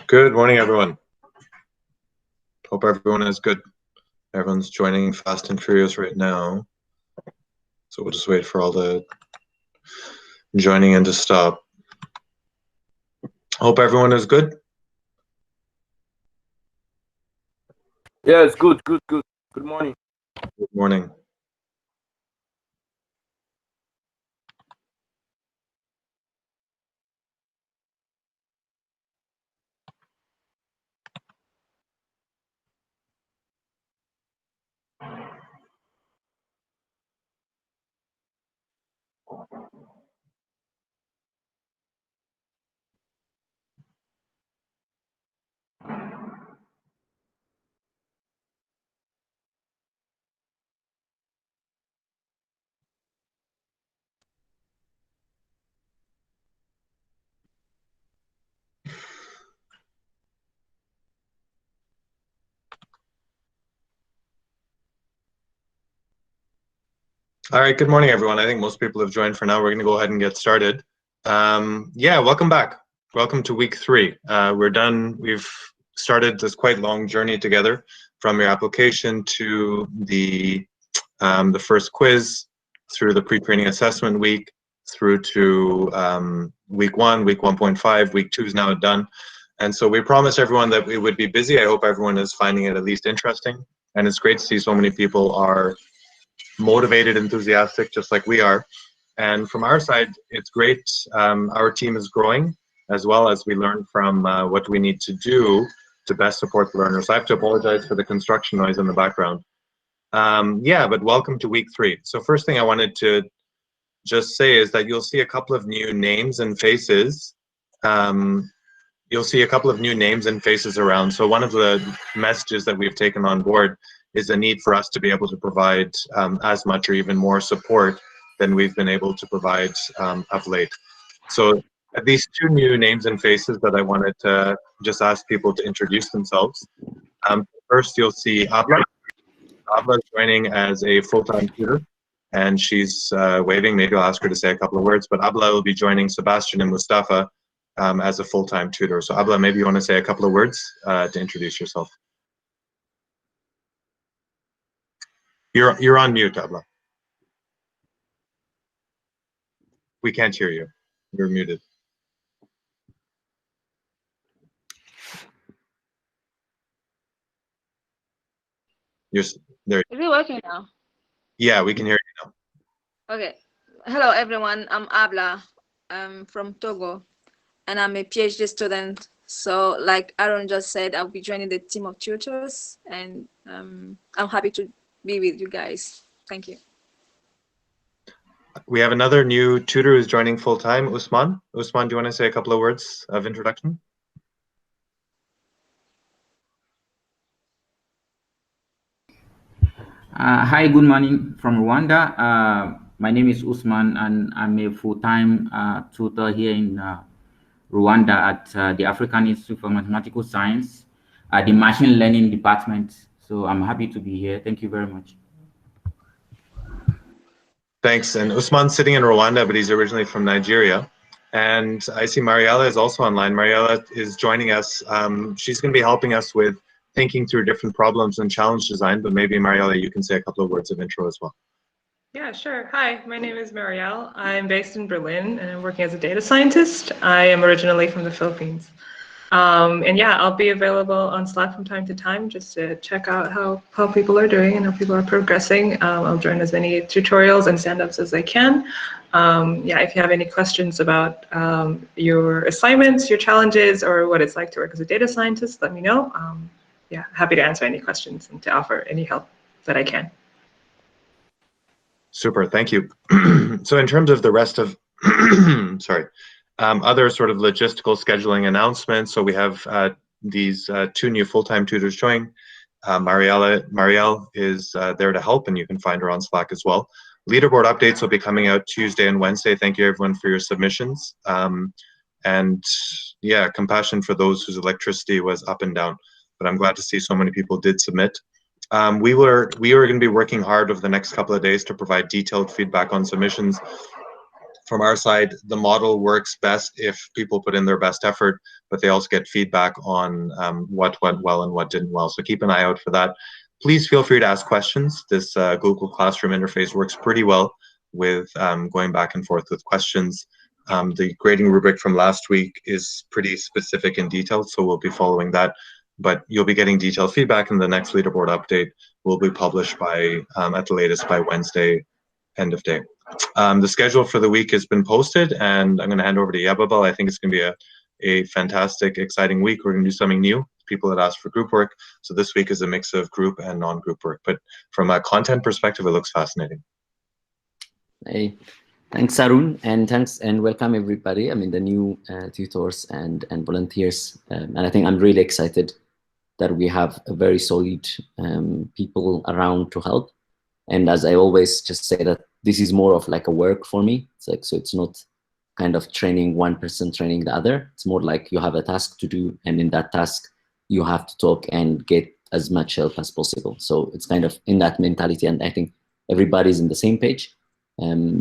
Good morning, everyone. Hope everyone is good. Everyone's joining Fast and Furious right now. So we'll just wait for all the joining in to stop. Hope everyone is good. Yes, good. Good morning. Good morning. All right, good morning, everyone. I think most people have joined for now. We're going to go ahead and get started. Yeah, welcome back. Welcome to week 3. We're done. We've started this quite long journey together from your application to the first quiz, through the pre-training assessment week, through to week 1, week 1.5, week 2 is now done. And so we promised everyone that we would be busy. I hope everyone is finding it at least interesting. And it's great to see so many people are motivated, enthusiastic, just like we are. And from our side, it's great. Our team is growing, as well as we learn from what we need to do to best support the learners. I have to apologize for the construction noise in the background. Yeah, but welcome to week 3. So first thing I wanted to just say is that you'll see a couple of new names and faces. You'll see a couple of new names and faces around. So one of the messages that we've taken on board is the need for us to be able to provide as much or even more support than we've been able to provide of late. So these 2 new names and faces that I wanted to just ask people to introduce themselves. First, you'll see Abla. Abla is joining as a full-time tutor, and she's waving. Maybe I'll ask her to say a couple of words, but Abla will be joining Sebastian and Mustafa as a full-time tutor. So Abla, maybe you want to say a couple of words to introduce yourself. You're on mute, Abla. We can't hear you. You're muted. You're there. Is it working now? Yeah, we can hear you now. Okay. Hello, everyone. I'm Abla. I'm from Togo, and I'm a PhD student. So, like Aaron just said, I'll be joining the team of tutors, and I'm happy to be with you guys. Thank you. We have another new tutor who's joining full-time, Usman. Usman, do you want to say a couple of words of introduction? Hi, good morning from Rwanda. My name is Usman, and I'm a full-time tutor here in Rwanda at the African Institute for Mathematical Science, the Machine Learning Department. So I'm happy to be here. Thank you very much. Thanks. And Usman's sitting in Rwanda, but he's originally from Nigeria. And I see Mariella is also online. Mariella is joining us. She's going to be helping us with thinking through different problems and challenge design, but maybe Mariella, you can say a couple of words of intro as well. Yeah, sure. Hi, my name is Marielle. I'm based in Berlin and I'm working as a data scientist. I am originally from the Philippines. And yeah, I'll be available on Slack from time to time just to check out how people are doing and how people are progressing. I'll join as many tutorials and stand-ups as I can. Yeah, if you have any questions about your assignments, your challenges, or what it's like to work as a data scientist, let me know. Yeah, happy to answer any questions and to offer any help that I can. Super, thank you. So in terms of the rest of, sorry, other sort of logistical scheduling announcements, so we have these 2 new full-time tutors joining. Marielle is there to help, and you can find her on Slack as well. Leaderboard updates will be coming out Tuesday and Wednesday. Thank you everyone for your submissions. And yeah, compassion for those whose electricity was up and down, but I'm glad to see so many people did submit. We are going to be working hard over the next couple of days to provide detailed feedback on submissions. From our side, the model works best if people put in their best effort, but they also get feedback on what went well and what didn't well. So keep an eye out for that. Please feel free to ask questions. This Google Classroom interface works pretty well with going back and forth with questions. The grading rubric from last week is pretty specific and detailed, so we'll be following that. But you'll be getting detailed feedback, and the next leaderboard update will be published by, at the latest, by Wednesday, end of day. The schedule for the week has been posted, and I'm going to hand over to Yababal. I think it's going to be a fantastic, exciting week. We're going to do something new. People that asked for group work. So this week is a mix of group and non-group work. But from a content perspective, it looks fascinating. Hey, thanks, Arun, and thanks and welcome everybody. I mean, the new tutors and volunteers. And I think I'm really excited that we have a very solid people around to help. And as I always just say that this is more of like a work for me. It's like, so it's not kind of training one person training the other. It's more like you have a task to do, and in that task, you have to talk and get as much help as possible. So it's kind of in that mentality, and I think everybody's in the same page.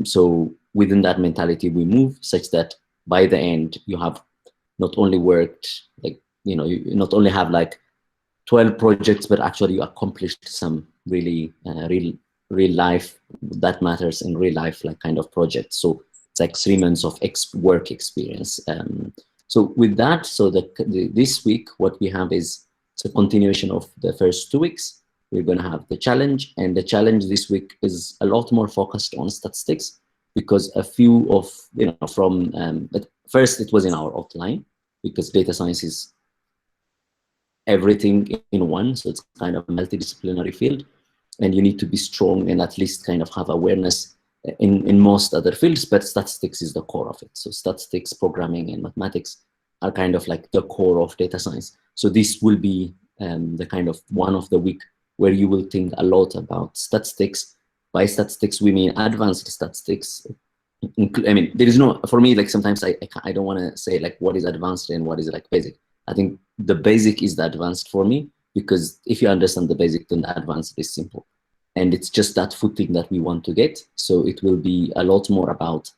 So within that mentality, we move such that by the end, you have not only worked, like, you know, you not only have like 12 projects, but actually you accomplished some really real life that matters in real life, like kind of projects. So it's like 3 months of work experience. So with that, so this week, what we have is it's a continuation of the first 2 weeks. We're going to have the challenge, and the challenge this week is a lot more focused on statistics, because a few of, you know, from, but first it was in our outline, because data science is everything in one. So it's kind of a multidisciplinary field, and you need to be strong and at least kind of have awareness in most other fields, but statistics is the core of it. So statistics, programming, and mathematics are kind of like the core of data science. So this will be the kind of one of the week where you will think a lot about statistics. By statistics, we mean advanced statistics. I mean, there is no, for me, like sometimes I don't want to say like what is advanced and what is like basic. I think the basic is the advanced for me, because if you understand the basic, then the advanced is simple. And it's just that footing that we want to get. So it will be a lot more about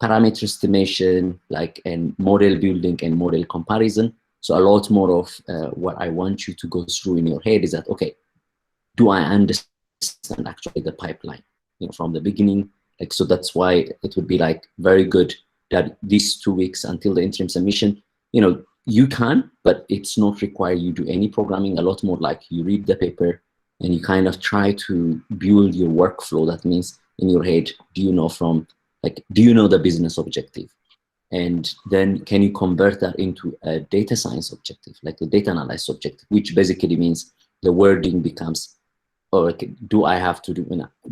parameter estimation, like, and model building and model comparison. So a lot more of what I want you to go through in your head is that, okay, do I understand actually the pipeline, you know, from the beginning? Like, so that's why it would be like very good that these 2 weeks until the interim submission, you know, you can, but it's not required you do any programming. A lot more like you read the paper and you kind of try to build your workflow. That means in your head, do you know from, like, do you know the business objective? And then can you convert that into a data science objective, like the data analysis objective, which basically means the wording becomes, or do I have to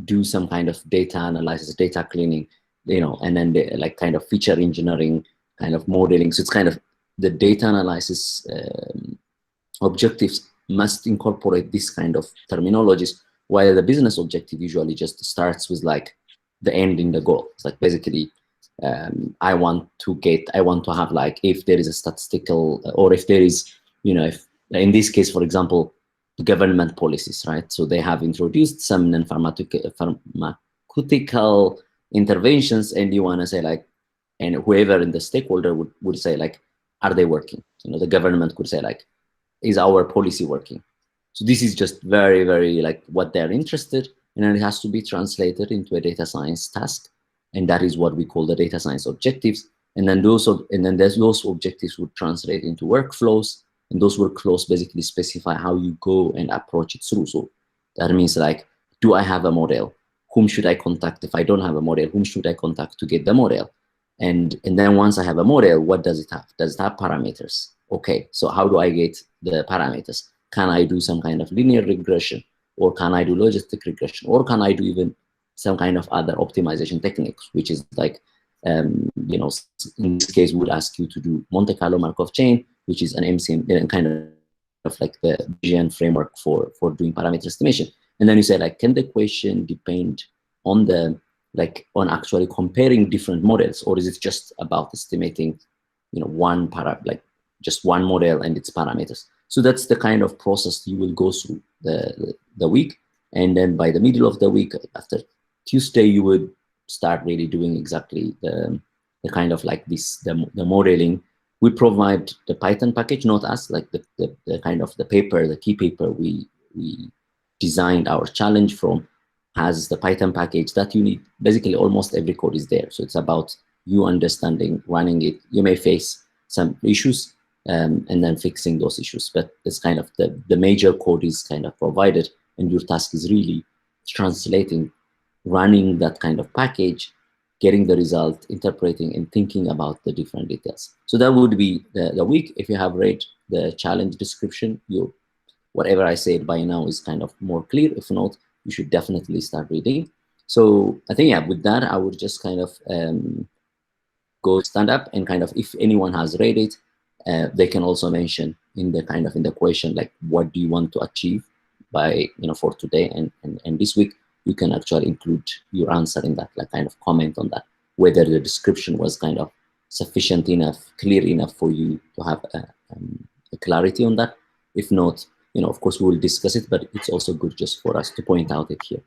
do some kind of data analysis, data cleaning, you know, and then the, like kind of feature engineering, kind of modeling. So it's kind of the data analysis objectives must incorporate this kind of terminologies, while the business objective usually just starts with like the end in the goal. It's like basically, I want to have like, if there is a statistical, or if there is, you know, if in this case, for example, government policies, right? So they have introduced some non-pharmaceutical interventions, and you want to say like, and whoever in the stakeholder would say like, are they working? You know, the government could say like, is our policy working? So this is just very, very like what they're interested in, and it has to be translated into a data science task. And that is what we call the data science objectives. And then those objectives would translate into workflows, and those workflows basically specify how you go and approach it through. So that means like, do I have a model? Whom should I contact? If I don't have a model, whom should I contact to get the model? And then once I have a model, what does it have? Does it have parameters? Okay, so how do I get the parameters? Can I do some kind of linear regression, or can I do logistic regression, or can I do even some kind of other optimization techniques, which is like, you know, in this case, would ask you to do Monte Carlo Markov chain, which is an MCM, kind of like the Bayesian framework for doing parameter estimation. And then you say like, can the equation depend on the, like, on actually comparing different models, or is it just about estimating, you know, just one model and its parameters? So that's the kind of process you will go through the week. And then by the middle of the week, after Tuesday, you would start really doing exactly the kind of like this, the modeling We provide the Python package, not us, like the kind of the paper, the key paper we designed our challenge from has the Python package that you need. Basically, almost every code is there. So it's about you understanding, running it. You may face some issues and then fixing those issues, but it's kind of the major code is kind of provided, and your task is really translating, running that kind of package, getting the result, interpreting, and thinking about the different details. So that would be the week. If you have read the challenge description, whatever I said by now is kind of more clear. If not, you should definitely start reading. So I think, yeah, with that, I would just kind of go stand up and kind of, if anyone has read it, they can also mention in the question, like, what do you want to achieve by, for today and this week. You can actually include your answer in that, like kind of comment on that, whether the description was kind of sufficient enough, clear enough for you to have a clarity on that. If not, of course, we will discuss it, but it's also good just for us to point out it here.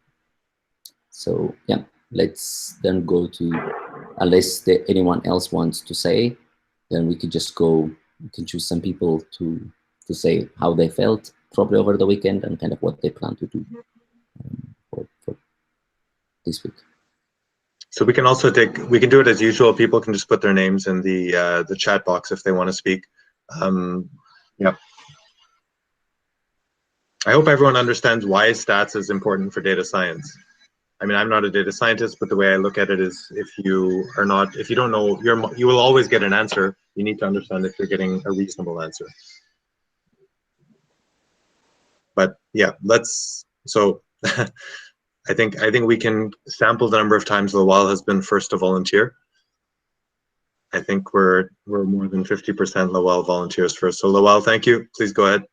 So yeah, let's then go to, unless anyone else wants to say, then we could just go, we can choose some people to say how they felt probably over the weekend and kind of what they plan to do for this week. So we can also we can do it as usual. People can just put their names in the chat box if they want to speak. Yeah. I hope everyone understands why stats is important for data science. I mean, I'm not a data scientist, but the way I look at it is, if you don't know, you will always get an answer. You need to understand if you're getting a reasonable answer. But yeah, so I think we can sample the number of times Lawal has been first to volunteer. I think we're more than 50% Lawal volunteers first. So Lawal, thank you. Please go ahead.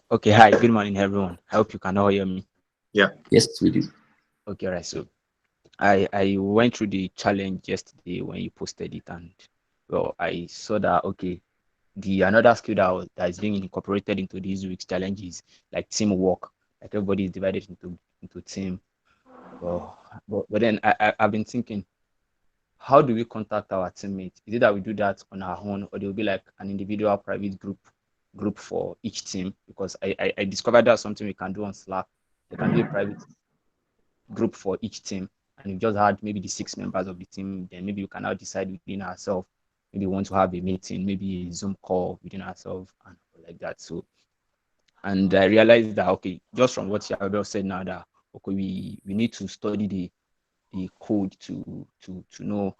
Okay, hi, good morning, everyone. I hope you can all hear me. Yeah. Yes, we do. Okay, right. So I went through the challenge yesterday when you posted it, and well, I saw that, okay, another skill that is being incorporated into this week's challenge is like teamwork. Like, everybody is divided into team. But then I've been thinking, how do we contact our teammates? Is it that we do that on our own, or there will be like an individual private group for each team? Because I discovered that's something we can do on Slack. There can be a private group for each team, and you just had maybe the 6 members of the team. Then maybe you can now decide within ourselves. Maybe we want to have a meeting, maybe a Zoom call within ourselves and like that. So, and I realized that, okay, just from what Yabel said now, that okay, we need to study the code to know,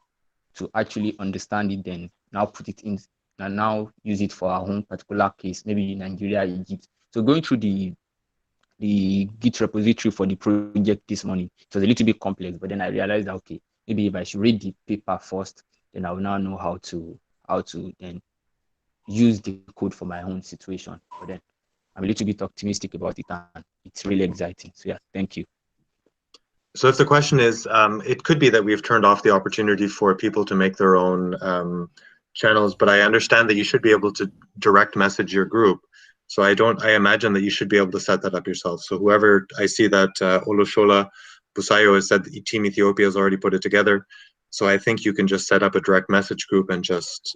to actually understand it, then now put it in and now use it for our own particular case, maybe in Nigeria, Egypt. So going through the Git repository for the project this morning, it was a little bit complex, but then I realized that, okay, maybe if I should read the paper first, then I will now know how to then use the code for my own situation. But then I'm a little bit optimistic about it, and it's really exciting. So yeah, thank you. So if the question is, it could be that we've turned off the opportunity for people to make their own channels, but I understand that you should be able to direct message your group. So I imagine that you should be able to set that up yourself. So whoever, I see that Olushola Busayo has said that Team Ethiopia has already put it together. So I think you can just set up a direct message group and just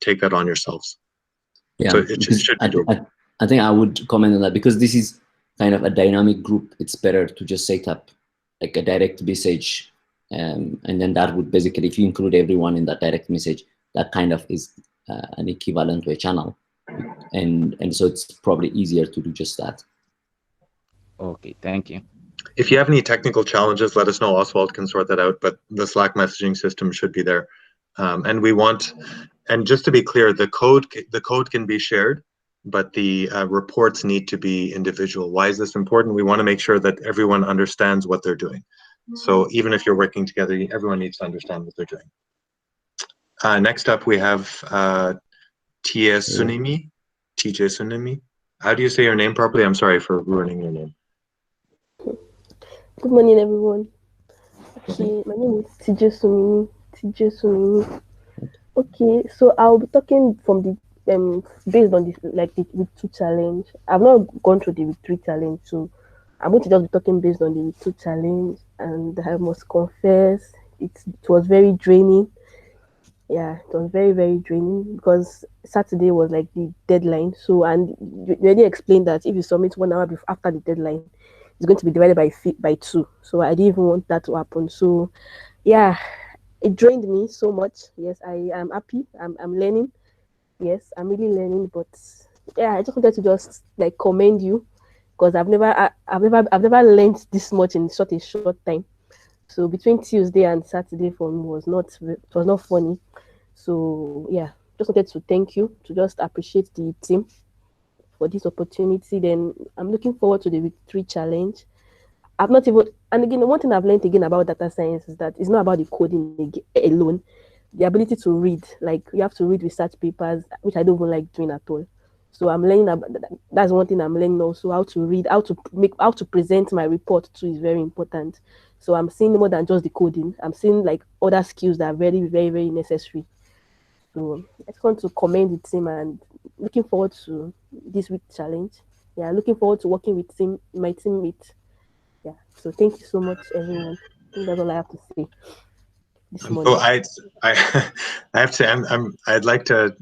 take that on yourselves. Yeah, so it should be doable. I think I would comment on that, because this is kind of a dynamic group. It's better to just set up like a direct message, and then that would basically, if you include everyone in that direct message, that kind of is an equivalent to a channel, and so it's probably easier to do just that. Okay, thank you. If you have any technical challenges, let us know. Oswald can sort that out, but the Slack messaging system should be there. And just to be clear, the code can be shared, but the reports need to be individual. Why is this important? We want to make sure that everyone understands what they're doing. So even if you're working together, everyone needs to understand what they're doing. Next up, we have TJ Sunimi. How do you say your name properly? I'm sorry for ruining your name. Good morning, everyone. Okay, my name is TJ Sunimi. Okay, so I'll be talking from the based on this, like the week 2 challenge. I've not gone through the week 3 challenge, so I'm going to just be talking based on the week 2 challenge. And I must confess, it was very draining. Yeah, it was very, very draining because Saturday was like the deadline. So, and you already explained that if you submit 1 hour before after the deadline, it's going to be divided by two. So I didn't even want that to happen. So yeah, it drained me so much. Yes, I am happy. I'm learning. Yes, I'm really learning. But yeah, I just wanted to just like commend you because I've never learned this much in such a short time. So between Tuesday and Saturday for me was not funny. So yeah, just wanted to thank you to just appreciate the team for this opportunity. Then I'm looking forward to the week 3 challenge. I've not even, and again, one thing I've learned again about data science is that it's not about the coding alone. The ability to read, like you have to read research papers, which I don't even like doing at all. So I'm learning about that's one thing I'm learning also, how to read, how to present my report too is very important. So I'm seeing more than just the coding. I'm seeing like other skills that are very, very, very necessary. So I just want to commend the team and looking forward to this week challenge. Yeah, looking forward to working with my teammates. Yeah. So thank you so much, everyone. I think that's all I have to say this So morning. I I have to I'd like to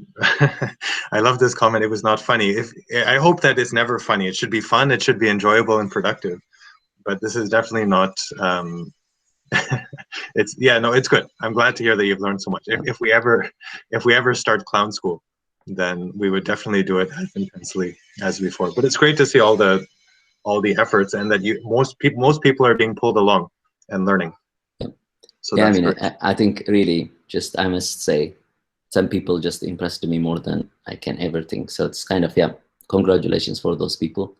I love this comment. It was not funny. If I hope that it's never funny. It should be fun. It should be enjoyable and productive. But this is definitely not. It's yeah, no, it's good. I'm glad to hear that you've learned so much. If we ever start clown school, then we would definitely do it as intensely as before. But it's great to see all the efforts and that most people are being pulled along and learning. So Yeah, I that's mean, great. I think really just, I must say, some people just impressed me more than I can ever think. So it's kind of, yeah, congratulations for those people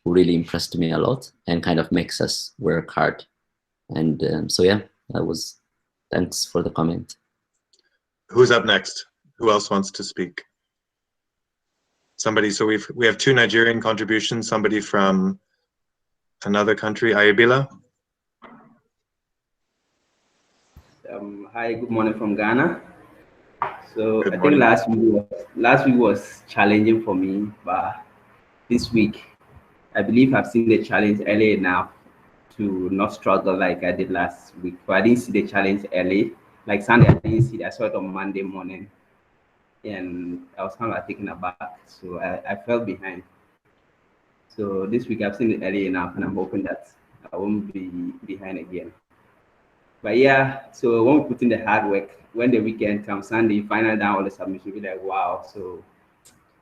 who really impressed me a lot and kind of makes us work hard. And so, yeah, thanks for the comment. Who's up next? Who else wants to speak? Somebody. So we have 2 Nigerian contributions. Somebody from another country, Ayabila. Hi, good morning from Ghana. So Good I think morning. last week was challenging for me, but this week I believe I've seen the challenge early enough to not struggle like I did last week. But I didn't see the challenge early. Like Sunday, I didn't see it. I saw it on Monday morning, and I was kind of taken aback. So I fell behind. So this week I've seen it early enough, and I'm hoping that I won't be behind again. But yeah, so when we put in the hard work, when the weekend comes, Sunday, you final down all the submission, you'll be like, wow. So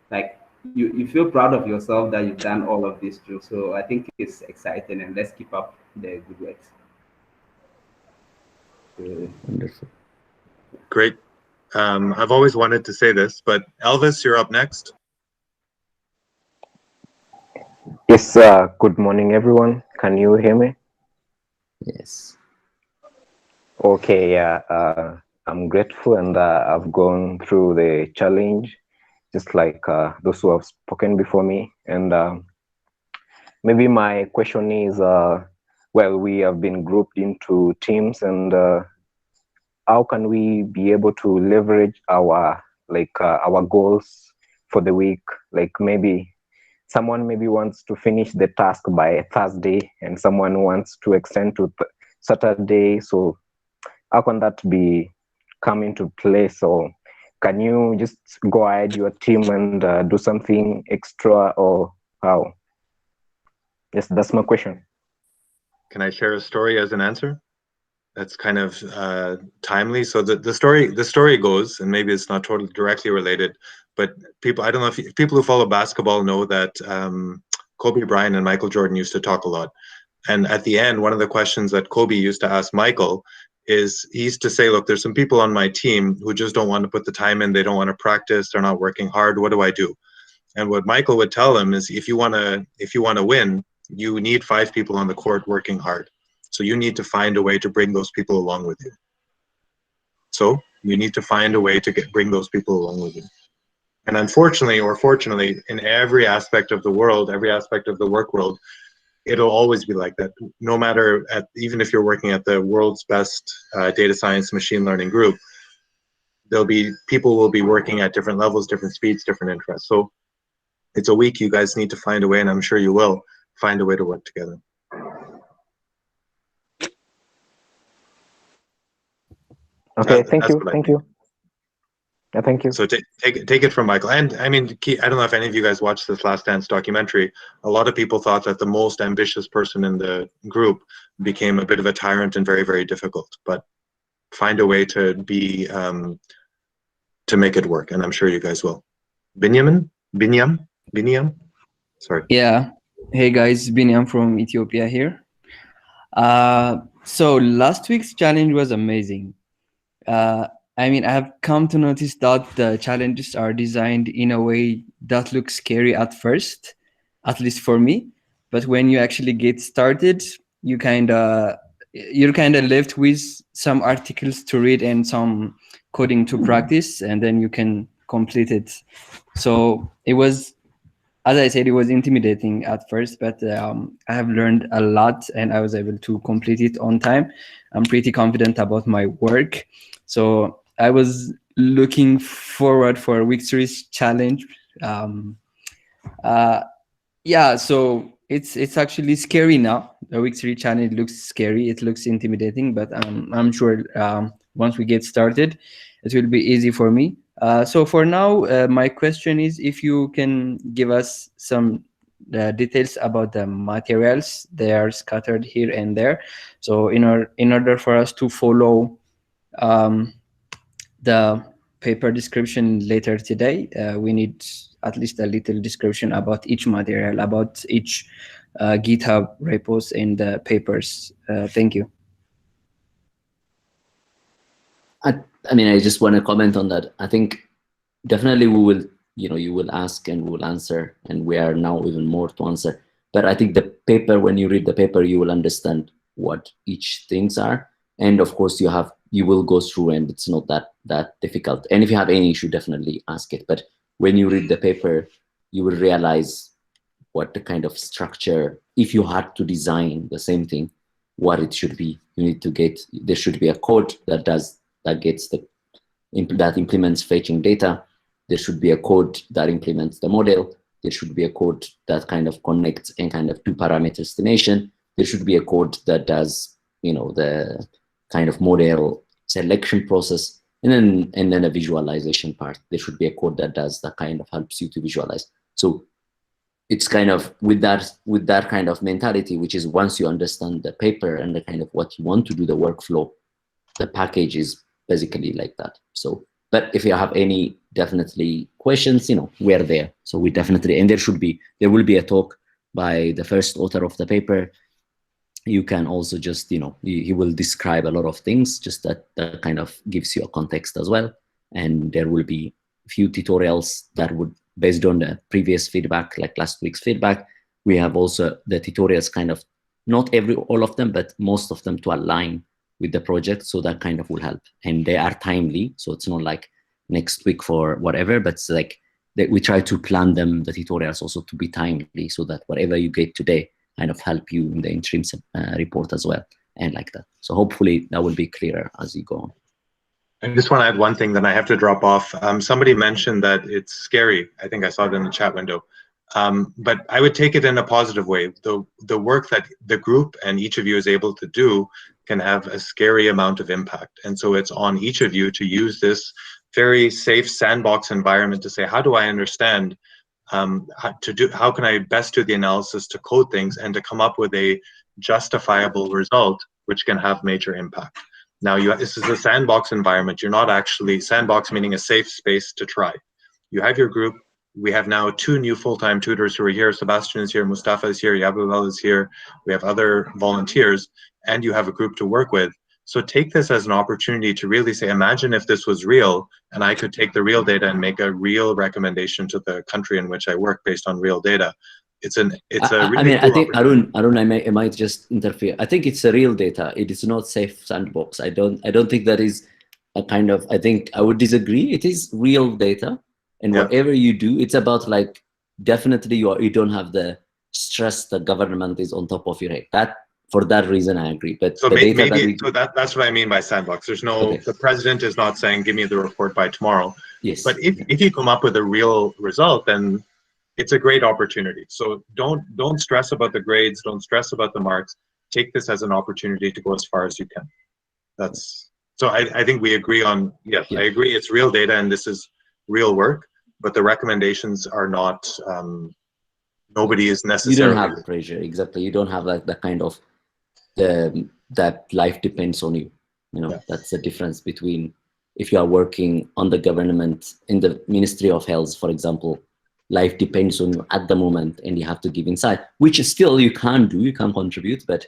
like you feel proud of yourself that you've done all of this too. So I think it's exciting, and let's keep up the good work. Wonderful. Great. I've always wanted to say this, but Elvis, you're up next. Yes, good morning, everyone. Can you hear me? Yes. Okay, yeah. I'm grateful, and I've gone through the challenge, just like those who have spoken before me. And maybe my question is, well, we have been grouped into teams, and how can we be able to leverage our our goals for the week? Like maybe someone maybe wants to finish the task by Thursday, and someone wants to extend to Saturday. So how can that be come into play? So can you just go ahead your team and do something extra, or how? Yes, that's my question. Can I share a story as an answer? That's kind of timely. So the story goes, and maybe it's not totally directly related, but people, I don't know if people who follow basketball know that Kobe Bryant and Michael Jordan used to talk a lot. And at the end, one of the questions that Kobe used to ask Michael is he used to say, look, there's some people on my team who just don't want to put the time in. They don't want to practice. They're not working hard. What do I do? And what Michael would tell him is, if you want to win, you need 5 people on the court working hard. So you need to find a way to bring those people along with you. So you need to find a way to bring those people along with you. And unfortunately or fortunately, in every aspect of the world, every aspect of the work world, it'll always be like that. No matter even if you're working at the world's best data science machine learning group, people will be working at different levels, different speeds, different interests. So it's a week you guys need to find a way, and I'm sure you will find a way to work together. Okay, thank you. Yeah, thank you. So take it from Michael. And I mean, I don't know if any of you guys watched this Last Dance documentary. A lot of people thought that the most ambitious person in the group became a bit of a tyrant and very, very difficult. But find a way to be to make it work, and I'm sure you guys will. Binyam. Sorry. Yeah. Hey guys, Binyam from Ethiopia here. So last week's challenge was amazing. I mean, I have come to notice that the challenges are designed in a way that looks scary at first, at least for me. But when you actually get started, you're kind of left with some articles to read and some coding to practice, and then you can complete it. So it was, as I said, it was intimidating at first, but I have learned a lot and I was able to complete it on time. I'm pretty confident about my work. So I was looking forward for week 3's challenge. Yeah, so it's actually scary now. The week 3 challenge looks scary. It looks intimidating, but I'm sure once we get started, it will be easy for me. So for now, my question is if you can give us some details about the materials. They are scattered here and there. So in order for us to follow the paper description later today, we need at least a little description about each material, about each GitHub repos and the papers. Thank you. I mean, I just want to comment on that. I think definitely we will, you will ask and we will answer, and we are now even more to answer. But I think the paper, when you read the paper, you will understand what each things are. And of course, you will go through, and it's not that difficult. And if you have any issue, definitely ask it. But when you read the paper, you will realize what the kind of structure, if you had to design the same thing, what it should be. You need to there should be a code that implements fetching data. There should be a code that implements the model. There should be a code that kind of connects and kind of do parameter estimation. There should be a code that does, the kind of model selection process, and then a visualization part. There should be a code that does that kind of helps you to visualize. So it's kind of with that kind of mentality, which is once you understand the paper and the kind of what you want to do, the workflow, the package is basically like that. So, but if you have any definitely questions, we're there. So we definitely, and there will be a talk by the first author of the paper. You can also just, he will describe a lot of things, just that kind of gives you a context as well. And there will be a few tutorials that would, based on the previous feedback, like last week's feedback. We have also the tutorials kind of, not all of them, but most of them to align with the project. So that kind of will help. And they are timely. So it's not like next week for whatever, but it's like we try to plan them, the tutorials also to be timely, so that whatever you get today kind of help you in the interim report as well, and like that. So hopefully that will be clearer as you go on. I just want to add one thing, then I have to drop off. Somebody mentioned that it's scary. I think I saw it in the chat window. But I would take it in a positive way. The work that the group and each of you is able to do can have a scary amount of impact. And so it's on each of you to use this very safe sandbox environment to say, how do I understand how can I best do the analysis to code things and to come up with a justifiable result which can have major impact. Now, this is a sandbox environment. You're not actually, sandbox meaning a safe space to try. You have your group. We have now 2 new full-time tutors who are here. Sebastian is here, Mustafa is here, Yabulal is here. We have other volunteers, and you have a group to work with. So take this as an opportunity to really say, imagine if this was real, and I could take the real data and make a real recommendation to the country in which I work based on real data. It's a really I mean, cool I think Arun, I might just interfere. I think it's a real data. It is not safe sandbox. I don't think that is a kind of, I think I would disagree. It is real data, and whatever you do, it's about like, definitely you don't have the stress the government is on top of your head. For that reason, I agree. But so the that's what I mean by sandbox. There's no, the president is not saying, give me the report by tomorrow. Yes. But if you come up with a real result, then it's a great opportunity. So don't stress about the grades. Don't stress about the marks. Take this as an opportunity to go as far as you can. It's So I think we agree on, yes, Yeah. I agree it's real data and this is real work, but the recommendations are not, nobody is You necessarily. don't have pressure, exactly. You don't have like the kind of, that life depends on you. You know, Yeah. that's the difference between if you are working on the government, in the Ministry of Health, for example, life depends on you at the moment and you have to give insight, which is still you can't do, you can't contribute, but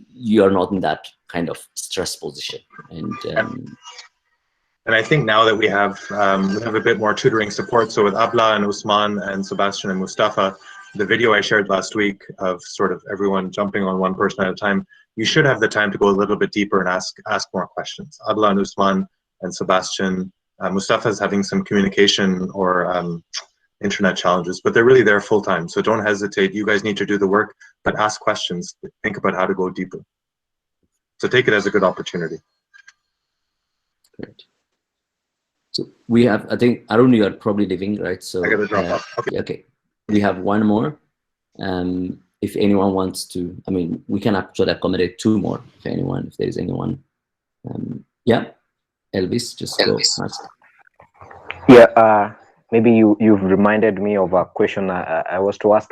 you are not in that kind of stress position. And I think now that we have a bit more tutoring support, so with Abla and Usman and Sebastian and Mustafa, the video I shared last week of sort of everyone jumping on one person at a time, you should have the time to go a little bit deeper and ask more questions. Abla and Usman and Sebastian, Mustafa is having some communication or internet challenges, but they're really there full time. So don't hesitate. You guys need to do the work, but ask questions. Think about how to go deeper. So take it as a good opportunity. Great. So we have, I think, Arun, you are probably leaving, right? So I gotta drop off. Okay. Okay. We have one more. If anyone wants to, I mean, we can actually accommodate two more if there is anyone. Yeah, Elvis, just go ask. Yeah, maybe you've reminded me of a question I was to ask.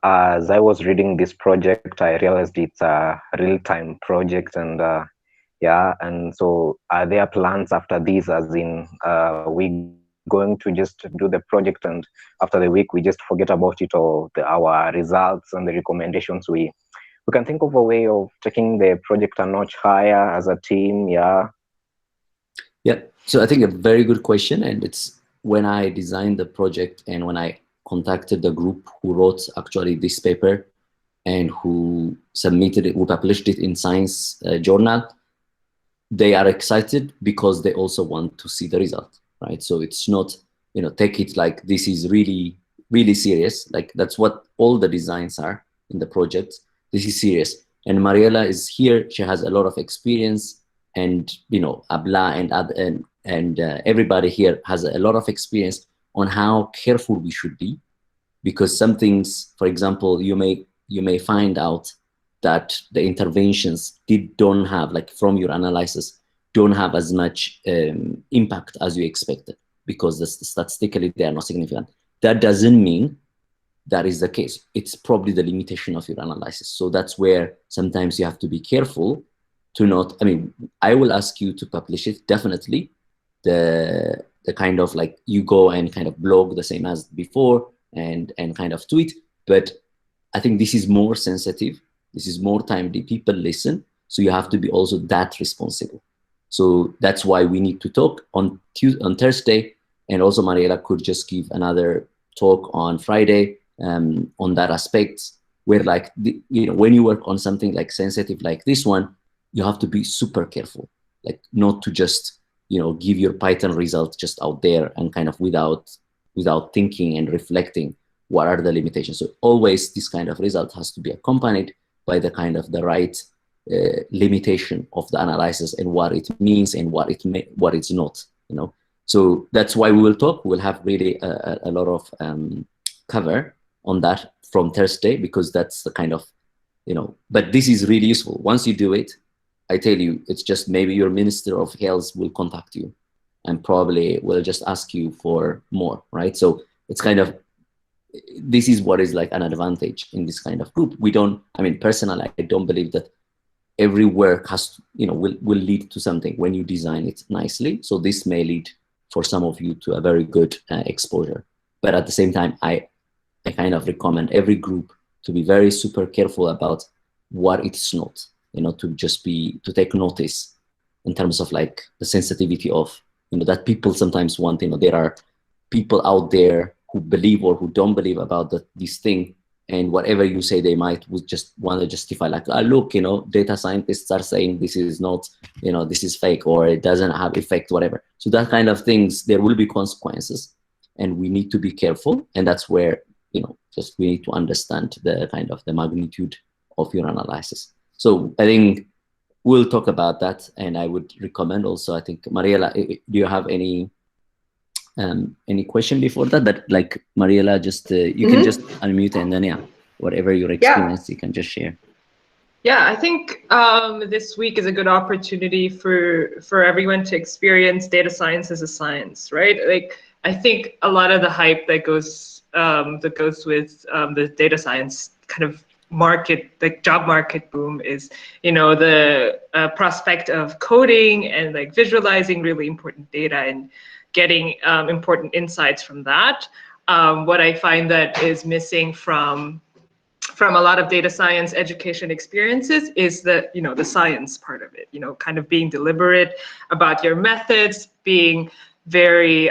As I was reading this project, I realized it's a real-time project, and yeah, and so are there plans after this, as in we going to just do the project and after the week we just forget about it, or our results and the recommendations, we can think of a way of taking the project a notch higher as a team? Yeah. So I think a very good question, and it's when I designed the project and when I contacted the group who wrote actually this paper and who submitted it, who published it in Science journal, they are excited because they also want to see the result, right? So it's not, take it like this is really, really serious. Like that's what all the designs are in the project. This is serious. And Mariela is here. She has a lot of experience, and Abla and everybody here has a lot of experience on how careful we should be, because some things, for example, you may find out that the interventions don't have, like from your analysis, don't have as much impact as you expected, because statistically they are not significant. That doesn't mean that is the case. It's probably the limitation of your analysis. So that's where sometimes you have to be careful to not, I will ask you to publish it, definitely. The kind of like you go and kind of blog the same as before and kind of tweet, but I think this is more sensitive. This is more timely. People listen. So you have to be also that responsible. So that's why we need to talk on Thursday. And also Mariela could just give another talk on Friday on that aspect, where like, when you work on something like sensitive like this one, you have to be super careful, like not to just, give your Python results just out there and kind of without thinking and reflecting what are the limitations. So always this kind of result has to be accompanied by the kind of the right limitation of the analysis and what it means and what it's not, So that's why we will talk. We'll have really a lot of cover on that from Thursday, because that's the kind of, but this is really useful. Once you do it, I tell you, it's just maybe your Minister of Health will contact you and probably will just ask you for more, right? So it's kind of, this is what is like an advantage in this kind of group. We don't, personally, I don't believe that every work has, will lead to something when you design it nicely. So this may lead for some of you to a very good exposure. But at the same time, I kind of recommend every group to be very super careful about what it's not, to take notice in terms of like the sensitivity of, that people sometimes want, there are people out there who believe or who don't believe about this thing, and whatever you say, they would just want to justify, like, look, data scientists are saying this is not, this is fake, or it doesn't have effect, whatever. So that kind of things, there will be consequences, and we need to be careful. And that's where, just we need to understand the kind of the magnitude of your analysis. So I think we'll talk about that, and I would recommend also, I think, Mariela, do you have any question before that? That like Mariela, just you can just unmute, and then whatever your experience you can just share. Yeah, I think this week is a good opportunity for everyone to experience data science as a science, right? Like, I think a lot of the hype that goes with the data science kind of market, like job market boom, is, you know, the prospect of coding and like visualizing really important data and getting important insights from that. What I find that is missing from a lot of data science education experiences is the, you know, the science part of it, you know, kind of being deliberate about your methods, being very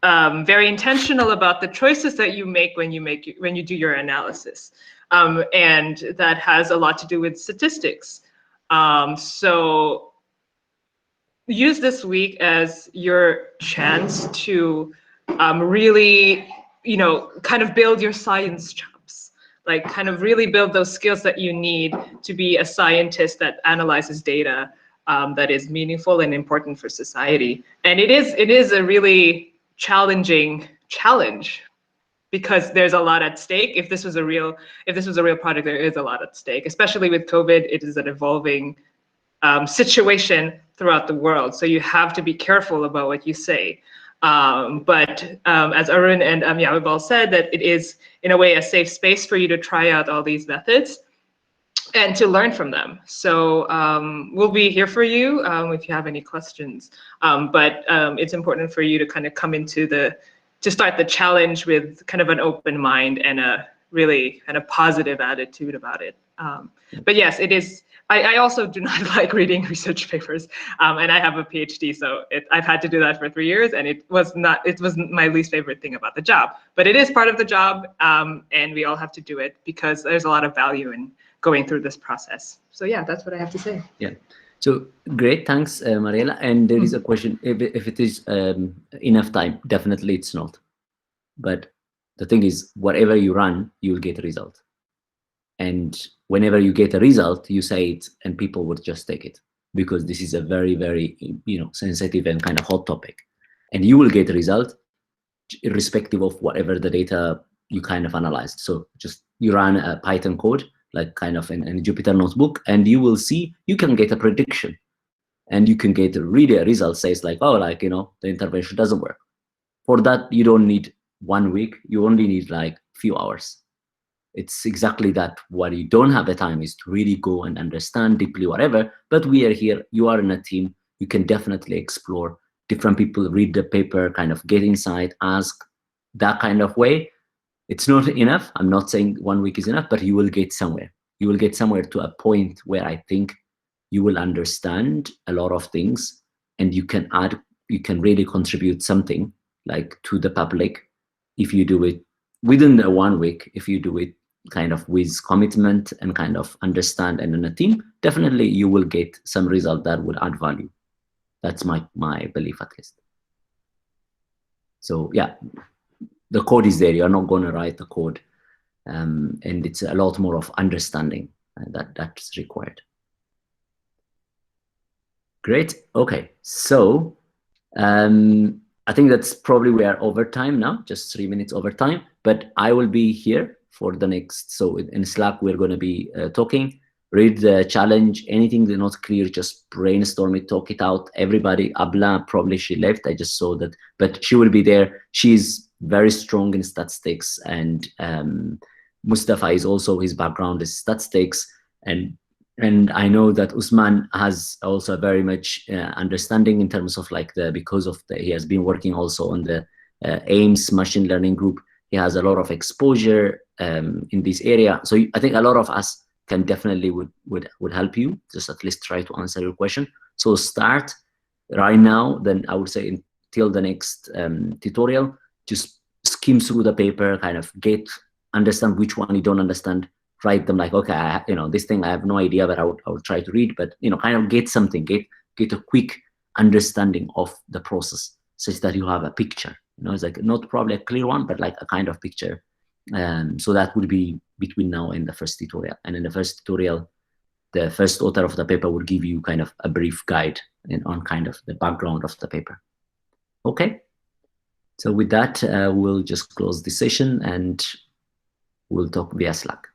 very intentional about the choices that you make when you do your analysis, and that has a lot to do with statistics. So use this week as your chance to really, you know, kind of build your science chops, like kind of really build those skills that you need to be a scientist that analyzes data that is meaningful and important for society. And it is a really challenging challenge, because there's a lot at stake. If this was a real project, there is a lot at stake, especially with COVID. It is an evolving situation throughout the world. So you have to be careful about what you say. But as Arun and Yabal said, that it is in a way a safe space for you to try out all these methods and to learn from them. So we'll be here for you if you have any questions. But it's important for you to kind of come into to start the challenge with kind of an open mind and a really kind of positive attitude about it. But yes, it is. I also do not like reading research papers, and I have a PhD, so I've had to do that for 3 years, and it was my least favorite thing about the job. But it is part of the job, and we all have to do it because there's a lot of value in going through this process. So yeah, that's what I have to say. Yeah. So great, thanks, Mariela. And there is a question: if it is enough time, definitely it's not. But the thing is, whatever you run, you will get a result. And whenever you get a result, you say it, and people would just take it, because this is a very, very, you know, sensitive and kind of hot topic. And you will get a result irrespective of whatever the data you kind of analyzed. So just you run a Python code, like kind of in a Jupyter notebook, and you will see, you can get a prediction, and you can get really a result says like, oh, like, you know, the intervention doesn't work. For that, you don't need 1 week, you only need like few hours. It's exactly that. What you don't have the time is to really go and understand deeply whatever, but we are here, you are in a team, you can definitely explore different people, read the paper, kind of get inside, ask, that kind of way. It's not enough. I'm not saying 1 week is enough, but you will get somewhere. You will get somewhere to a point where I think you will understand a lot of things, and you can add, you can really contribute something like to the public if you do it within the 1 week. If you do it kind of with commitment and kind of understand and in a team, definitely you will get some result that will add value. That's my belief, at least. So yeah, the code is there. You're not going to write the code, and it's a lot more of understanding that's required. Great. Okay, so I think that's probably, we are over time now, just 3 minutes over time, but I will be here for the next, so in Slack, we're going to be talking, read the challenge, anything that's not clear, just brainstorm it, talk it out. Everybody, Abla, probably she left, I just saw that, but she will be there. She's very strong in statistics, and Mustafa is also, his background is statistics, and I know that Usman has also very much understanding in terms of like because of he has been working also on the AIMS machine learning group. He has a lot of exposure in this area. So I think a lot of us can definitely would help you, just at least try to answer your question. So start right now, then I would say until the next tutorial, just skim through the paper, kind of understand which one you don't understand, write them like, okay, you know, this thing I have no idea, but I would try to read, but, you know, kind of get something, get a quick understanding of the process, such that you have a picture. You know, it's like not probably a clear one, but like a kind of picture. So that would be between now and the first tutorial. And in the first tutorial, the first author of the paper will give you kind of a brief guide on kind of the background of the paper. Okay. So with that, we'll just close the session and we'll talk via Slack.